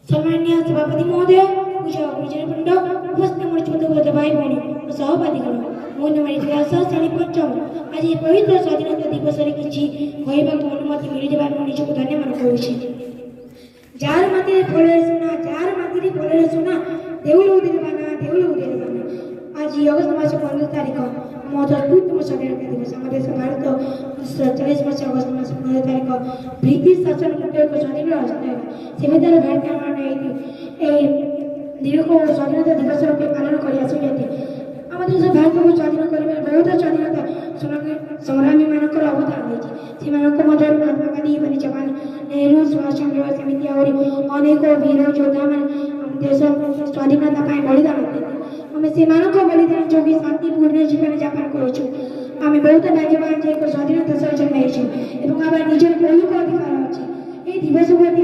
सम्माननीय सभापति महोदय, पूज्य गुरुजनवृंद, उपस्थित मोर्चा भाई भौणी और सहपाठीगण, मो नाम इतिहास श्रेणी पंचम। आज ये पवित्र स्वाधीनता दिवस किसी कहवाक अनुमति मिलवा निजक धन्य मन करुछि। जार माटी फल सुना, जार माटी फल सुना, देउल उदेरबाना, देउल उदेरबाना। आज अगस्त मास 15 तारीख आम 70तम स्वाधीनता दिवस। आम देश भारत 40 वर्ष अगस्त मास 15 तारीख ब्रिटिश शासन मुक्त एक स्वाधीन राष्ट्र से भारतीय मान दीर्घ स्वाधीनता दिवस रूपे पालन कर आम देश भारत को स्वाधीन कर बहुत स्वाधीनता संग्रामी मान अवदान रही। महात्मा गांधी बनी जवान नेहरू सुभाष चंद्र बोस एमती अनेक वीर योद्धा मान देश स्वाधीनता बलिदान देते। आम से बलिदान जो शांतिपूर्ण जीवन यापन करें बहुत भाग्यवान जे स्वाधीनता सह जन्म निजर मौलिक अधिकार अच्छे दिवस